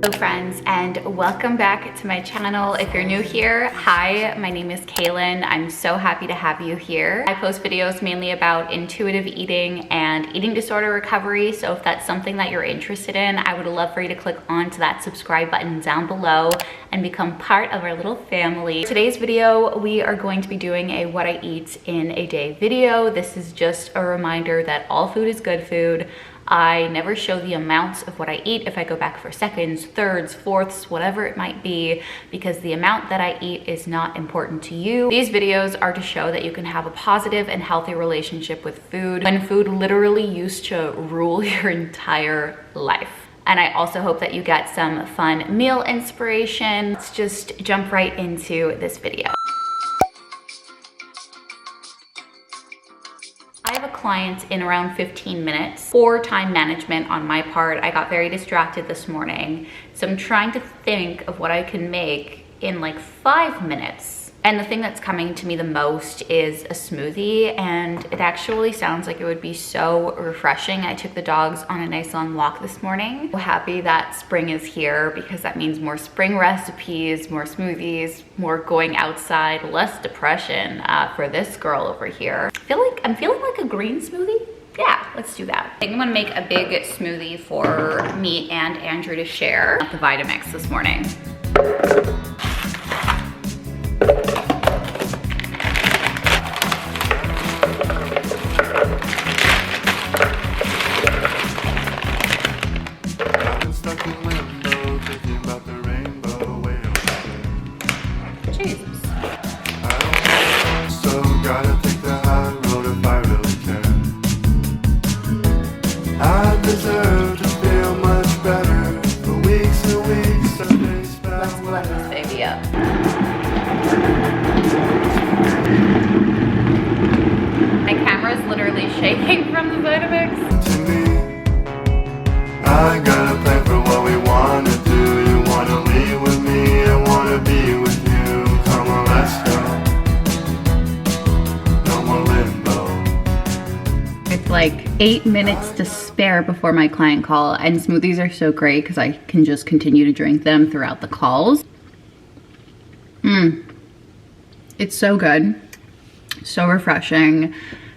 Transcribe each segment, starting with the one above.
Hello friends, and welcome back to my channel. If you're new here, hi, my name is Kailin. I'm so happy to have you here. I post videos mainly about intuitive eating and eating disorder recovery, so if that's something that you're interested in, I would love for you to click onto that subscribe button down below and become part of our little family. Today's video, we are going to be doing a what I eat in a day video. This is just a reminder that all food is good food. I never show the amounts of what I eat if I go back for seconds, thirds, fourths, whatever it might be, because the amount that I eat is not important to you. These videos are to show that you can have a positive and healthy relationship with food when food literally used to rule your entire life. And I also hope that you get some fun meal inspiration. Let's just jump right into this video. I have a client in around 15 minutes. Poor time management on my part. I got very distracted this morning. So I'm trying to think of what I can make in like 5 minutes. And the thing that's coming to me the most is a smoothie, and it actually sounds like it would be so refreshing. I took the dogs on a nice long walk this morning. I'm happy that spring is here because that means more spring recipes, more smoothies, more going outside, less depression for this girl over here. I'm feeling like a green smoothie. Yeah, let's do that. I think I'm gonna make a big smoothie for me and Andrew to share at the Vitamix this morning. Shaking from the Vitamix. I got a plan for what we wanna do. You wanna leave with me, I wanna be with you. Come on, let's go. No more limbo. It's like 8 minutes to spare before my client call, and smoothies are so great because I can just continue to drink them throughout the calls. It's so good, so refreshing,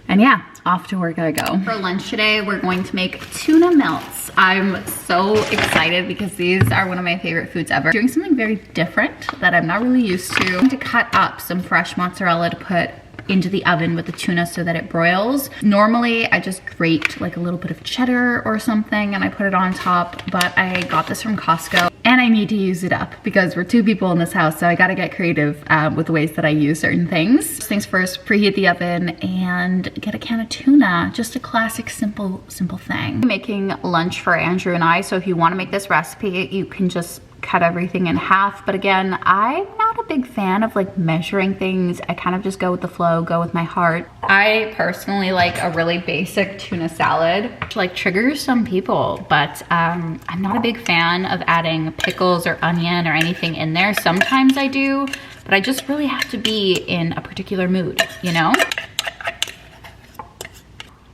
and yeah. Off to work I go. For lunch today, we're going to make tuna melts. I'm so excited because these are one of my favorite foods ever. Doing something very different that I'm not really used to. I'm going to cut up some fresh mozzarella to put into the oven with the tuna so that it broils. Normally, I just grate like a little bit of cheddar or something and I put it on top, but I got this from Costco and I need to use it up because we're 2 people in this house, so I gotta get creative with the ways that I use certain things. First things first, preheat the oven and get a can of tuna. Just a classic, simple thing. I'm making lunch for Andrew and I, so if you wanna make this recipe, you can just cut everything in half. But again, I'm not a big fan of like measuring things. I kind of just go with the flow, go with my heart. I personally like a really basic tuna salad, which like triggers some people, but I'm not a big fan of adding pickles or onion or anything in there. Sometimes I do, but I just really have to be in a particular mood, you know?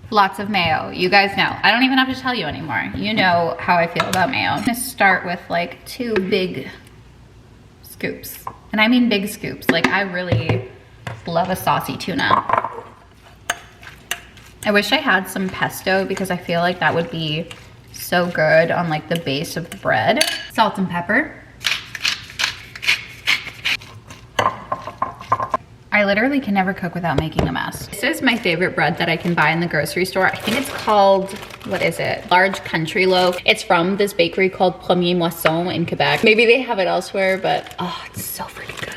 Lots of mayo. You guys know. I don't even have to tell you anymore. You know how I feel about mayo. I'm gonna start with like 2 big scoops. And I mean big scoops. Like I really love a saucy tuna. I wish I had some pesto because I feel like that would be so good on like the base of the bread. Salt and pepper. I literally can never cook without making a mess. This is my favorite bread that I can buy in the grocery store. I think it's called, what is it? Large country loaf. It's from this bakery called Premier Moisson in Quebec. Maybe they have it elsewhere, but oh, it's so freaking good.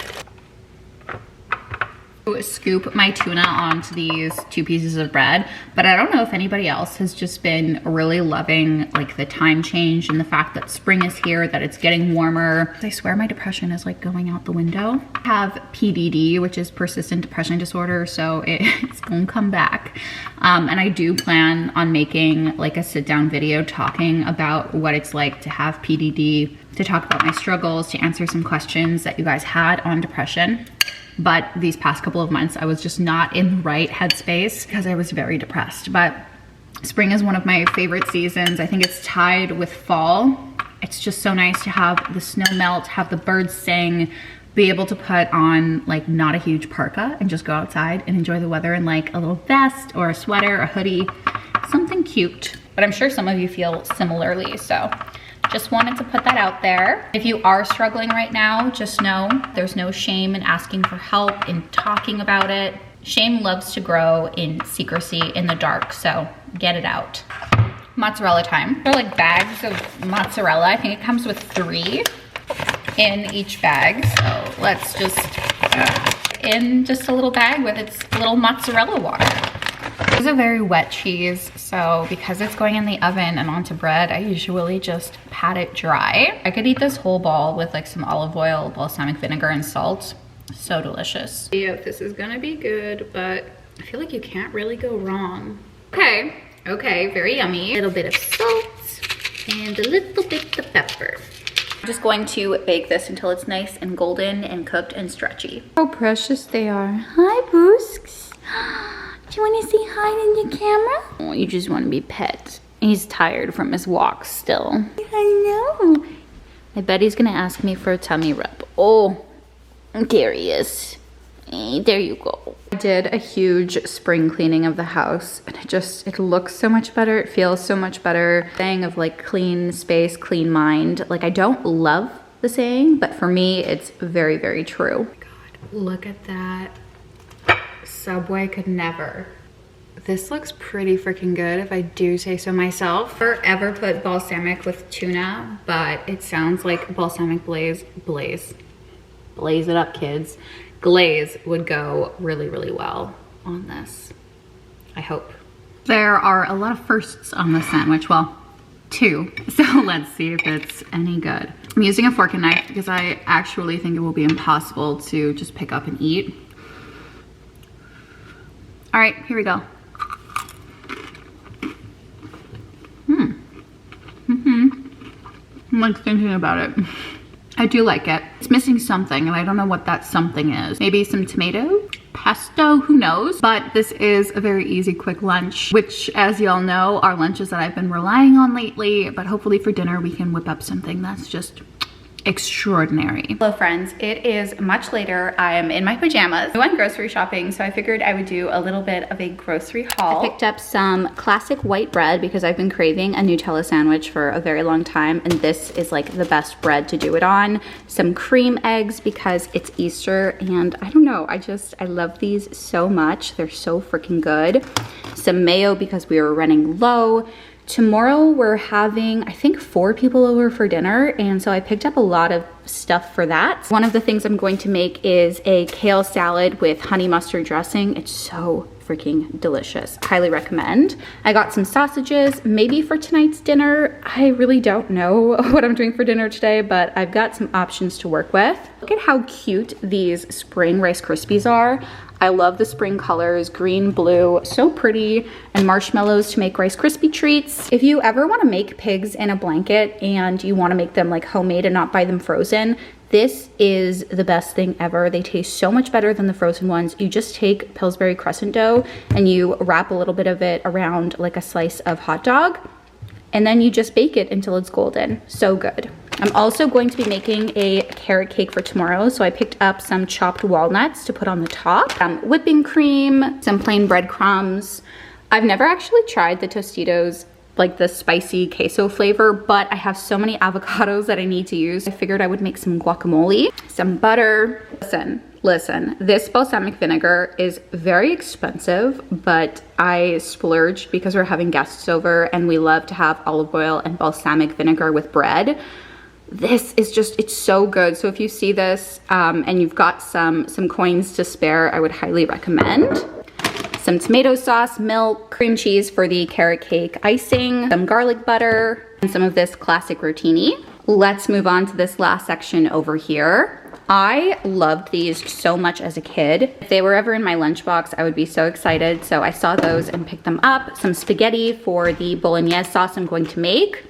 Scoop my tuna onto these 2 pieces of bread, but I don't know if anybody else has just been really loving like the time change and the fact that spring is here, that it's getting warmer. I swear my depression is like going out the window. I have PDD, which is persistent depression disorder, so it's gonna come back. And I do plan on making like a sit down video talking about what it's like to have PDD, to talk about my struggles, to answer some questions that you guys had on depression. But these past couple of months, I was just not in the right headspace because I was very depressed. But spring is one of my favorite seasons. I think it's tied with fall. it's just so nice to have the snow melt, have the birds sing, be able to put on like not a huge parka and just go outside and enjoy the weather in like a little vest or a sweater, a hoodie, something cute. But I'm sure some of you feel similarly, so just wanted to put that out there. If you are struggling right now, just know there's no shame in asking for help, in talking about it. Shame loves to grow in secrecy in the dark, so get it out. Mozzarella time. They're like bags of mozzarella. I think it comes with 3 in each bag. So let's just in just a little bag with its little mozzarella water. This is a very wet cheese, so because it's going in the oven and onto bread, I usually just pat it dry. I could eat this whole ball with like some olive oil, balsamic vinegar, and salt. So delicious. Yeah, this is gonna be good, but I feel like you can't really go wrong. Okay, very yummy. A little bit of salt and a little bit of pepper. I'm just going to bake this until it's nice and golden and cooked and stretchy. How precious they are. Hi, Boosks. Do you want to say hi in the camera? Oh, you just want to be pet. He's tired from his walks still. I know. I bet he's gonna ask me for a tummy rub. Oh, there he is. Hey, there you go. I did a huge spring cleaning of the house and it looks so much better. It feels so much better. Saying of like clean space, clean mind. Like I don't love the saying, but for me, it's very, very true. Oh my God, look at that. Subway could never. This looks pretty freaking good if I do say so myself. Never ever put balsamic with tuna, but it sounds like balsamic blaze it up, kids. Glaze would go really, really well on this, I hope. There are a lot of firsts on this sandwich, well, 2. So let's see if it's any good. I'm using a fork and knife because I actually think it will be impossible to just pick up and eat. All right, here we go. I'm like thinking about it. I do like it. It's missing something and I don't know what that something is. Maybe some tomato, pesto, who knows? But this is a very easy, quick lunch, which as y'all know, are lunches that I've been relying on lately, but hopefully for dinner we can whip up something that's just extraordinary. Hello friends, it is much later. I am in my pajamas. I went grocery shopping, so I figured I would do a little bit of a grocery haul. I picked up some classic white bread because I've been craving a Nutella sandwich for a very long time, and this is like the best bread to do it on. Some cream eggs because it's Easter, and I don't know, I love these so much. They're so freaking good. Some mayo because we were running low. Tomorrow we're having, I think, 4 people over for dinner, and so I picked up a lot of stuff for that. One of the things I'm going to make is a kale salad with honey mustard dressing. It's so freaking delicious. Highly recommend. I got some sausages, maybe for tonight's dinner. I really don't know what I'm doing for dinner today, but I've got some options to work with. Look at how cute these spring Rice Krispies are. I love the spring colors, green, blue, so pretty, and marshmallows to make Rice Krispie treats. If you ever want to make pigs in a blanket and you want to make them like homemade and not buy them frozen, this is the best thing ever. They taste so much better than the frozen ones. You just take Pillsbury crescent dough and you wrap a little bit of it around like a slice of hot dog, and then you just bake it until it's golden. So good. I'm also going to be making a carrot cake for tomorrow, so I picked up some chopped walnuts to put on the top, whipping cream, some plain breadcrumbs. I've never actually tried the Tostitos, like the spicy queso flavor, but I have so many avocados that I need to use. I figured I would make some guacamole, some butter. Listen, this balsamic vinegar is very expensive, but I splurged because we're having guests over and we love to have olive oil and balsamic vinegar with bread. This is just, it's so good. So if you see this and you've got some coins to spare, I would highly recommend. Some tomato sauce, milk, cream cheese for the carrot cake icing, some garlic butter, and some of this classic rotini. Let's move on to this last section over here. I loved these so much as a kid. If they were ever in my lunchbox, I would be so excited. So I saw those and picked them up. Some spaghetti for the bolognese sauce I'm going to make.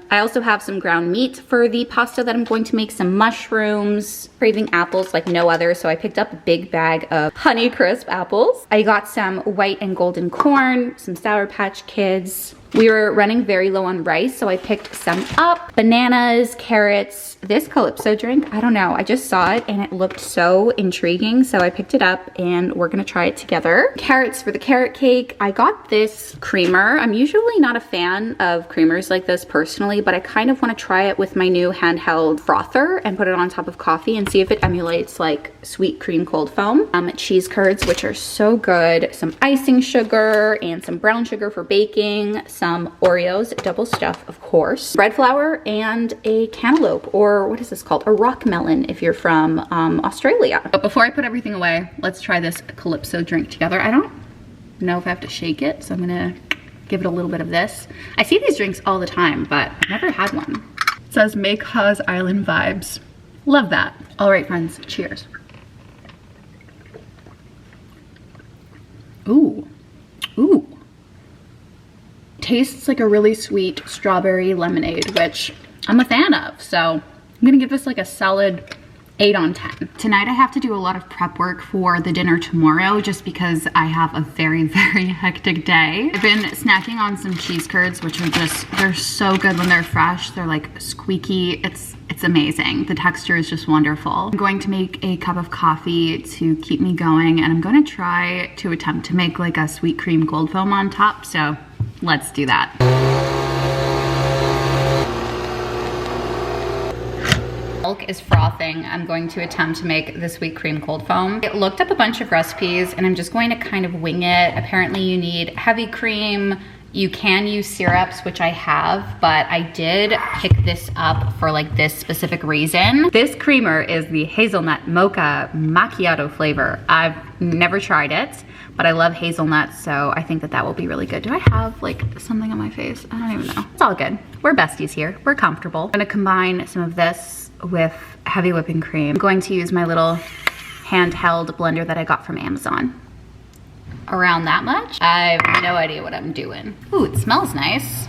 I also have some ground meat for the pasta that I'm going to make, some mushrooms, craving apples like no other, so I picked up a big bag of Honey Crisp apples. I got some white and golden corn, some Sour Patch Kids, We were running very low on rice, so I picked some up. Bananas, carrots, this Calypso drink, I don't know. I just saw it and it looked so intriguing, so I picked it up and we're gonna try it together. Carrots for the carrot cake. I got this creamer. I'm usually not a fan of creamers like this personally, but I kind of want to try it with my new handheld frother and put it on top of coffee and see if it emulates like sweet cream cold foam. Cheese curds, which are so good. Some icing sugar and some brown sugar for baking. Some Oreos, double stuff, of course. Bread flour and a cantaloupe, or what is this called? A rock melon if you're from Australia. But before I put everything away, let's try this Calypso drink together. I don't know if I have to shake it, so I'm gonna give it a little bit of this. I see these drinks all the time, but I've never had one. It says May Cause Island vibes. Love that. All right, friends, cheers. Ooh, ooh. Tastes like a really sweet strawberry lemonade, which I'm a fan of. So I'm gonna give this like a solid 8 on 10. Tonight I have to do a lot of prep work for the dinner tomorrow just because I have a very, very hectic day. I've been snacking on some cheese curds, which are just, they're so good when they're fresh. They're like squeaky. It's amazing. The texture is just wonderful. I'm going to make a cup of coffee to keep me going, and I'm going to try to attempt to make like a sweet cream cold foam on top. So let's do that. Milk is frothing. I'm going to attempt to make the sweet cream cold foam. I looked up a bunch of recipes and I'm just going to kind of wing it. Apparently you need heavy cream. You can use syrups, which I have, but I did pick this up for like this specific reason. This creamer is the hazelnut mocha macchiato flavor. I've never tried it, but I love hazelnuts, so I think that that will be really good. Do I have like something on my face? I don't even know. It's all good. We're besties here. We're comfortable. I'm gonna combine some of this with heavy whipping cream. I'm going to use my little handheld blender that I got from Amazon. Around that much. I have no idea what I'm doing. Ooh, it smells nice.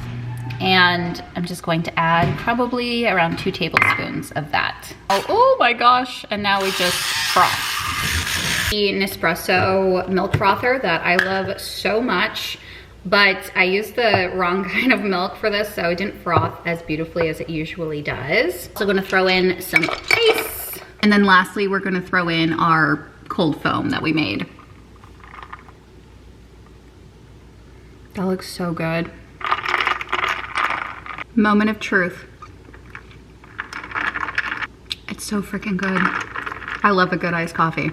And I'm just going to add probably around 2 tablespoons of that. Oh my gosh, and now we just froth. The Nespresso milk frother that I love so much, but I used the wrong kind of milk for this, so it didn't froth as beautifully as it usually does. So I'm gonna throw in some ice. And then lastly, we're gonna throw in our cold foam that we made. That looks so good. Moment of truth. It's so freaking good. I love a good iced coffee.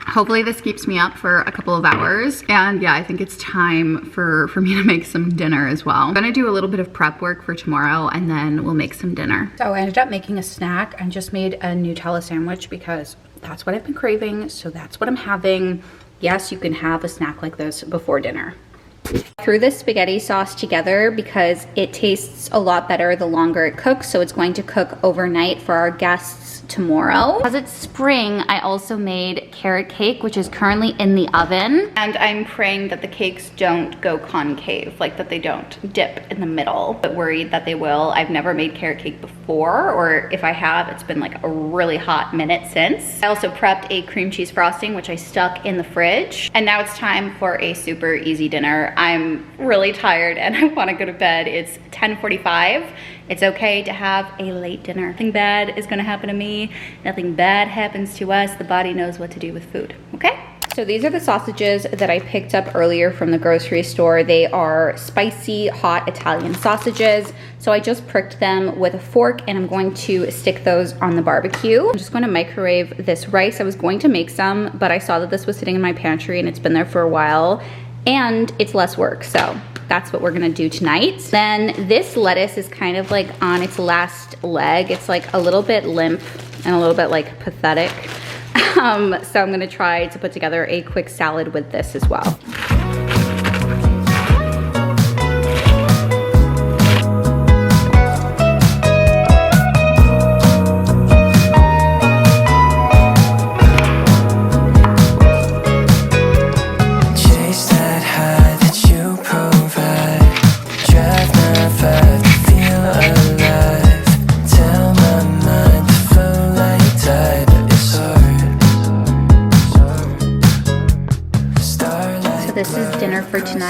Hopefully this keeps me up for a couple of hours. And yeah, I think it's time for me to make some dinner as well. I'm gonna do a little bit of prep work for tomorrow and then we'll make some dinner. So I ended up making a snack and just made a Nutella sandwich because that's what I've been craving. So that's what I'm having. Yes, you can have a snack like this before dinner. Threw this spaghetti sauce together because it tastes a lot better the longer it cooks, so it's going to cook overnight for our guests tomorrow. Because it's spring, I also made carrot cake, which is currently in the oven. And I'm praying that the cakes don't go concave, like that they don't dip in the middle, but worried that they will. I've never made carrot cake before, or if I have, it's been like a really hot minute since. I also prepped a cream cheese frosting, which I stuck in the fridge. And now it's time for a super easy dinner. I'm really tired and I want to go to bed. It's 10:45. It's okay to have a late dinner. Nothing bad is gonna happen to me. Nothing bad happens to us. The body knows what to do with food, okay? So these are the sausages that I picked up earlier from the grocery store. They are spicy, hot Italian sausages. So I just pricked them with a fork and I'm going to stick those on the barbecue. I'm just going to microwave this rice. I was going to make some, but I saw that this was sitting in my pantry and it's been there for a while and it's less work. So that's what we're gonna do tonight. Then this lettuce is kind of like on its last leg. It's like a little bit limp and a little bit like pathetic. So I'm gonna try to put together a quick salad with this as well.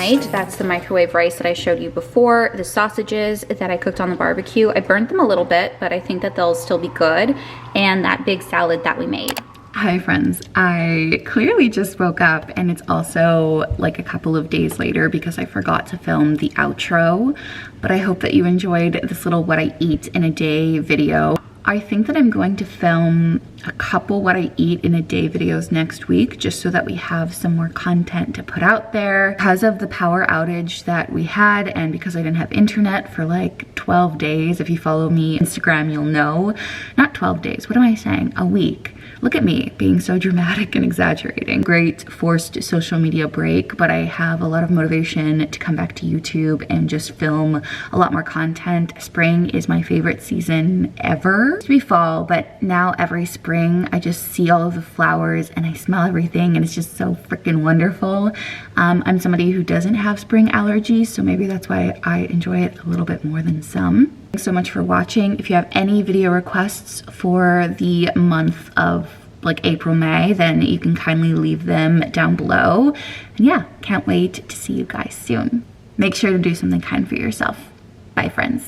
night. That's the microwave rice that I showed you before. The sausages that I cooked on the barbecue, I burnt them a little bit, but I think that they'll still be good. And that big salad that we made. Hi friends, I clearly just woke up and it's also like a couple of days later because I forgot to film the outro, but I hope that you enjoyed this little what I eat in a day video. I think that I'm going to film a couple what I eat in a day videos next week just so that we have some more content to put out there. Because of the power outage that we had and because I didn't have internet for like 12 days, if you follow me on Instagram, you'll know. Not 12 days, what am I saying? A week. Look at me being so dramatic and exaggerating. Great forced social media break, but I have a lot of motivation to come back to YouTube and just film a lot more content. Spring is my favorite season ever. It used to be fall, but now every spring I just see all of the flowers and I smell everything and it's just so freaking wonderful. I'm somebody who doesn't have spring allergies, so maybe that's why I enjoy it a little bit more than some. Thanks so much for watching. If you have any video requests for the month of like April, May, then you can kindly leave them down below. And yeah, can't wait to see you guys soon. Make sure to do something kind for yourself. Bye friends.